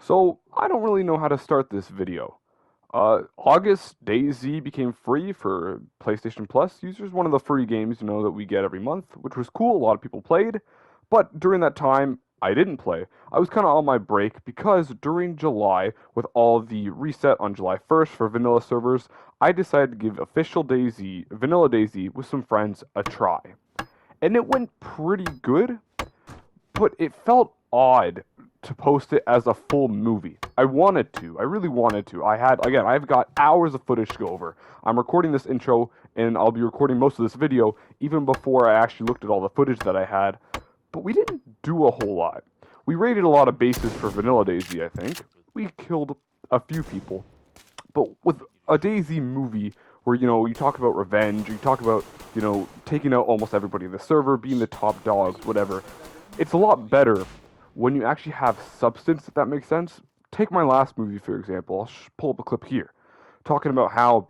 So, I don't really know how to start this video. August, DayZ became free for PlayStation Plus users, one of the free games, that we get every month, which was cool. A lot of people played. But during that time, I didn't play. I was kind of on my break because during July, with all the reset on July 1st for vanilla servers, I decided to give official DayZ, vanilla DayZ, with some friends a try. And it went pretty good, but it felt odd to post it as a full movie. I wanted to. I really wanted to. I've got hours of footage to go over. I'm recording this intro, and I'll be recording most of this video even before I actually looked at all the footage that I had. But we didn't do a whole lot. We raided a lot of bases for Vanilla DayZ, I think. We killed a few people. But with a DayZ movie where, you talk about revenge, you talk about, taking out almost everybody in the server, being the top dogs, whatever, it's a lot better when you actually have substance, if that makes sense. Take my last movie, for example. I'll pull up a clip here. Talking about how,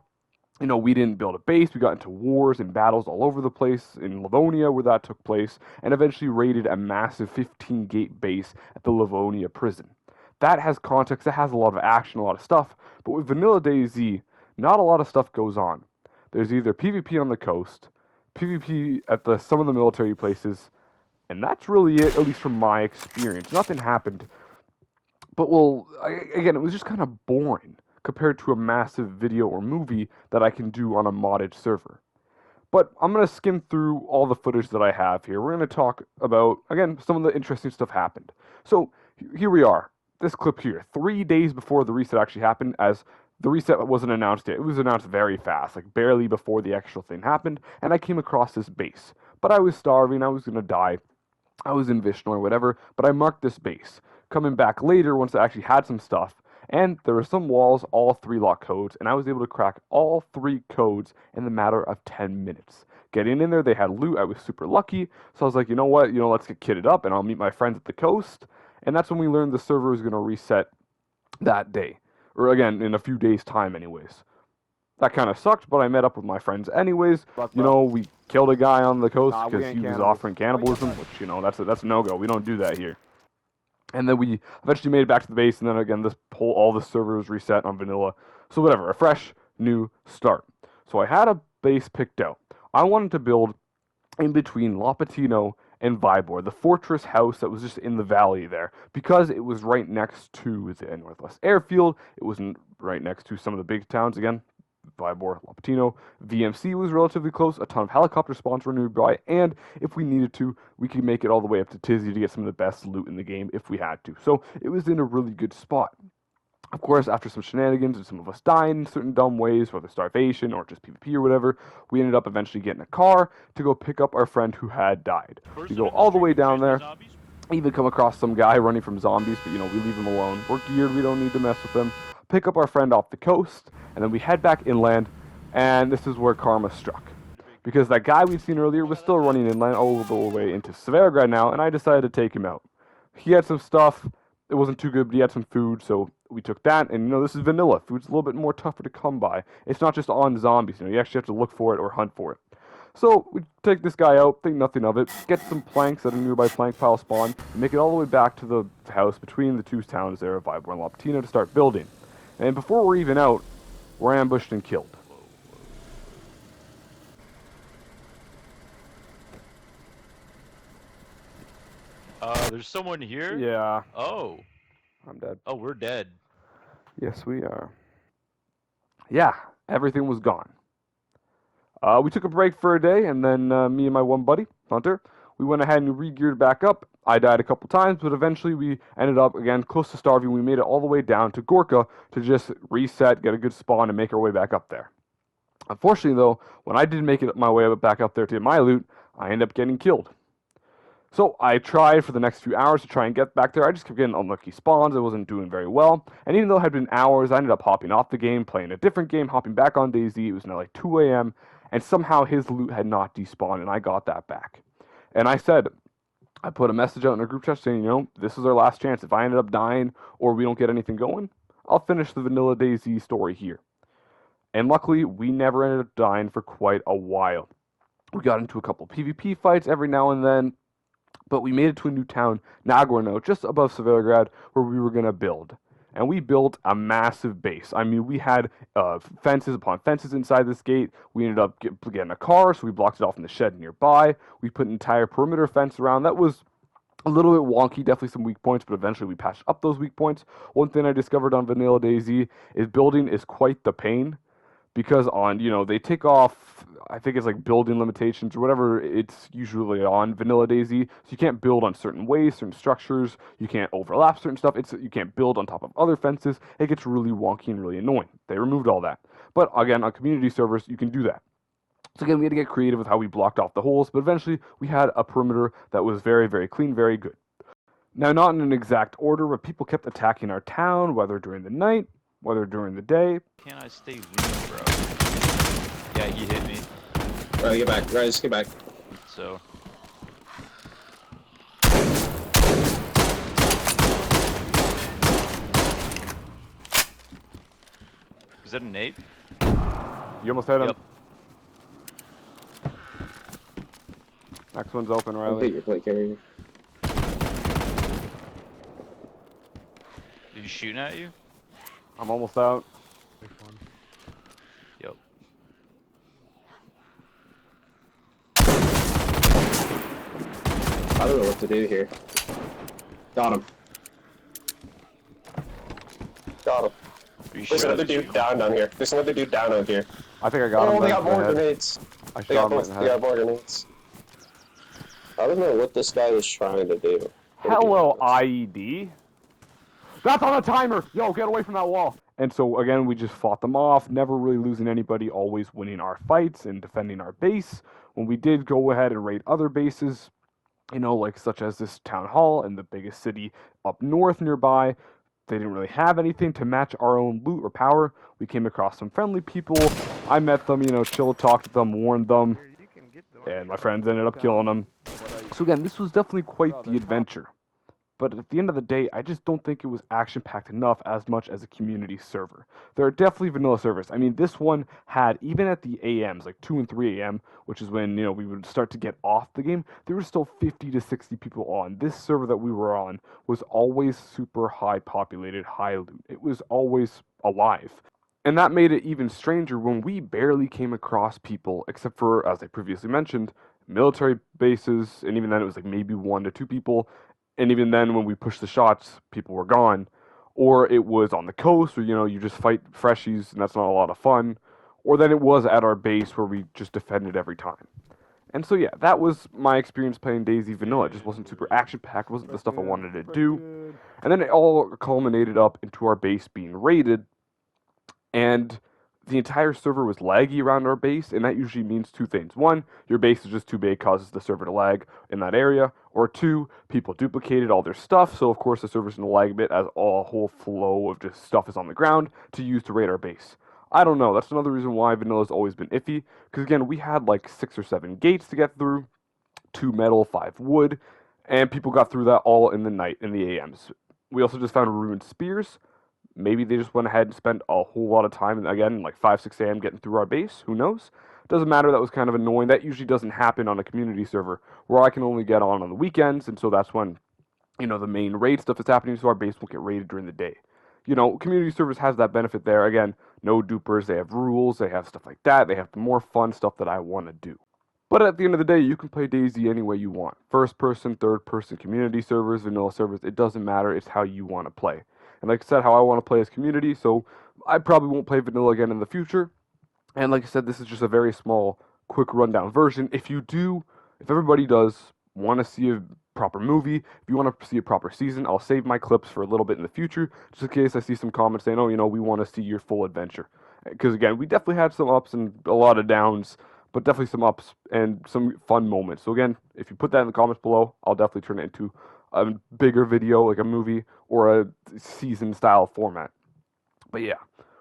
we didn't build a base. We got into wars and battles all over the place in Livonia where that took place, and eventually raided a massive 15-gate base at the Livonia prison. That has context. That has a lot of action, a lot of stuff. But with Vanilla DayZ, not a lot of stuff goes on. There's either PvP on the coast, PvP at some of the military places, and that's really it, at least from my experience. Nothing happened. But, again, it was just kind of boring compared to a massive video or movie that I can do on a modded server. But I'm going to skim through all the footage that I have here. We're going to talk about, again, some of the interesting stuff happened. So, here we are. This clip here, 3 days before the reset actually happened, as the reset wasn't announced yet. It was announced very fast, like barely before the actual thing happened, and I came across this base. But I was starving, I was going to die. I was in Vishnu or whatever, but I marked this base. Coming back later, once I actually had some stuff, and there were some walls, all 3 lock codes, and I was able to crack all 3 codes in the matter of 10 minutes. Getting in there, they had loot. I was super lucky, so I was like, you know what, let's get kitted up, and I'll meet my friends at the coast. And that's when we learned the server was going to reset that day, or again, in a few days' time, anyways. That kind of sucked, but I met up with my friends anyways. We killed a guy on the coast because he was offering cannibalism, which, that's a no-go. We don't do that here. And then we eventually made it back to the base, and then again, all the servers reset on vanilla. So whatever, a fresh, new start. So I had a base picked out. I wanted to build in between Lapatino and Vibor, the fortress house that was just in the valley there, because it was right next to the Northwest Airfield. It wasn't right next to some of the big towns again. Vibor, Lapatino, VMC was relatively close, a ton of helicopter spawns were nearby, and if we needed to, we could make it all the way up to Tizzy to get some of the best loot in the game if we had to. So it was in a really good spot. Of course, after some shenanigans and some of us dying in certain dumb ways, whether starvation or just PvP or whatever, we ended up eventually getting a car to go pick up our friend who had died. We go all the way down there, even come across some guy running from zombies, but we leave him alone. We're geared, we don't need to mess with him. Pick up our friend off the coast, and then we head back inland, and this is where karma struck. Because that guy we'd seen earlier was still running inland all the way into Severograd now, and I decided to take him out. He had some stuff, it wasn't too good, but he had some food, so we took that, and this is vanilla. Food's a little bit more tougher to come by. It's not just on zombies, you actually have to look for it or hunt for it. So we take this guy out, think nothing of it, get some planks at a nearby plank pile spawn, and make it all the way back to the house between the 2 towns there of Vibor and Lapatino to start building. And before we're even out, we're ambushed and killed. There's someone here? Yeah. Oh. I'm dead. Oh, we're dead. Yes, we are. Yeah, everything was gone. We took a break for a day, and then me and my one buddy, Hunter, we went ahead and re-geared back up. I died a couple times, but eventually we ended up, again, close to starving. We made it all the way down to Gorka to just reset, get a good spawn, and make our way back up there. Unfortunately, though, when I did make it my way back up there to get my loot, I ended up getting killed. So I tried for the next few hours to try and get back there. I just kept getting unlucky spawns. I wasn't doing very well. And even though it had been hours, I ended up hopping off the game, playing a different game, hopping back on DayZ. It was now like 2 a.m., and somehow his loot had not despawned, and I got that back. And I put a message out in our group chat saying, this is our last chance. If I ended up dying or we don't get anything going, I'll finish the vanilla DayZ story here. And luckily, we never ended up dying for quite a while. We got into a couple PvP fights every now and then, But we made it to a new town, Nagorno, just above Severograd, where we were going to build. And we built a massive base. I mean, we had fences upon fences inside this gate. We ended up getting a car, so we blocked it off in the shed nearby. We put an entire perimeter fence around. That was a little bit wonky, definitely some weak points, but eventually we patched up those weak points. One thing I discovered on Vanilla DayZ is building is quite the pain, because on, they take off, I think it's like building limitations or whatever it's usually on Vanilla DayZ, so you can't build on certain ways, certain structures, you can't overlap certain stuff, you can't build on top of other fences. It gets really wonky and really annoying. They removed all that. But again, on community servers, you can do that. So again, we had to get creative with how we blocked off the holes, but eventually we had a perimeter that was very, very clean, very good. Now, not in an exact order, but people kept attacking our town, whether during the night, whether during the day. Can't I stay lean, bro? Yeah, he hit me. Right, get back. Right, just get back. So. Is that a nade? You almost had him. Yep. Next one's open, I'll Riley. take your plate carrier. Is he shooting at you? I'm almost out. Yep. I don't know what to do here. Got him. Got him. There's another dude down here. There's another dude down on here. I think I got him. Oh, they got more grenades. I They shot got him right in the more, they head. got more grenades. I don't know what this guy was trying to do. Hello, IED. That's on a timer! Yo, get away from that wall! And so, again, we just fought them off, never really losing anybody, always winning our fights and defending our base. When we did go ahead and raid other bases, like such as this town hall in the biggest city up north nearby, they didn't really have anything to match our own loot or power. We came across some friendly people. I met them, chilled, talked to them, warned them, and my friends ended up killing them. So again, this was definitely quite the adventure. But at the end of the day, I just don't think it was action-packed enough as much as a community server. There are definitely vanilla servers. I mean, this one had, even at the AMs, like 2 and 3 AM, which is when, we would start to get off the game, there were still 50 to 60 people on. This server that we were on was always super high populated, high loot. It was always alive. And that made it even stranger when we barely came across people, except for, as I previously mentioned, military bases, and even then it was like maybe 1 to 2 people. And even then, when we pushed the shots, people were gone. Or it was on the coast, or, you just fight freshies, and that's not a lot of fun. Or then it was at our base where we just defended every time. And so, yeah, that was my experience playing DayZ Vanilla. It just wasn't super action-packed, wasn't the stuff I wanted to do. And then it all culminated up into our base being raided. And the entire server was laggy around our base, and that usually means 2 things. 1, your base is just too big, causes the server to lag in that area. Or 2, people duplicated all their stuff, so of course the server's going to lag a bit as a whole flow of just stuff is on the ground to use to raid our base. I don't know, that's another reason why Vanilla's always been iffy, because again, we had like 6 or 7 gates to get through, 2 metal, 5 wood, and people got through that all in the night, in the AMs. We also just found ruined spears. Maybe they just went ahead and spent a whole lot of time, again, like 5, 6 a.m. getting through our base. Who knows? Doesn't matter. That was kind of annoying. That usually doesn't happen on a community server where I can only get on the weekends. And so that's when, the main raid stuff is happening. So our base won't get raided during the day. Community servers has that benefit there. Again, no dupers. They have rules. They have stuff like that. They have the more fun stuff that I want to do. But at the end of the day, you can play DayZ any way you want. First person, third person, community servers, vanilla servers. It doesn't matter. It's how you want to play. And like I said, how I want to play as community, so I probably won't play vanilla again in the future. And like I said, this is just a very small, quick rundown version. If everybody does want to see a proper movie, if you want to see a proper season, I'll save my clips for a little bit in the future, just in case I see some comments saying, oh, we want to see your full adventure. Because again, we definitely had some ups and a lot of downs, but definitely some ups and some fun moments. So again, if you put that in the comments below, I'll definitely turn it into a bigger video, like a movie, or a season-style format. But yeah,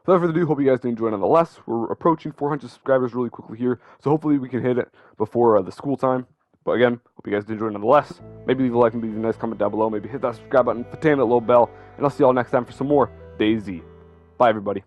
without further ado, hope you guys did enjoy nonetheless. We're approaching 400 subscribers really quickly here, so hopefully we can hit it before the school time. But again, hope you guys did enjoy nonetheless. Maybe leave a like and leave a nice comment down below. Maybe hit that subscribe button, tap that little bell, and I'll see y'all next time for some more DayZ. Bye, everybody.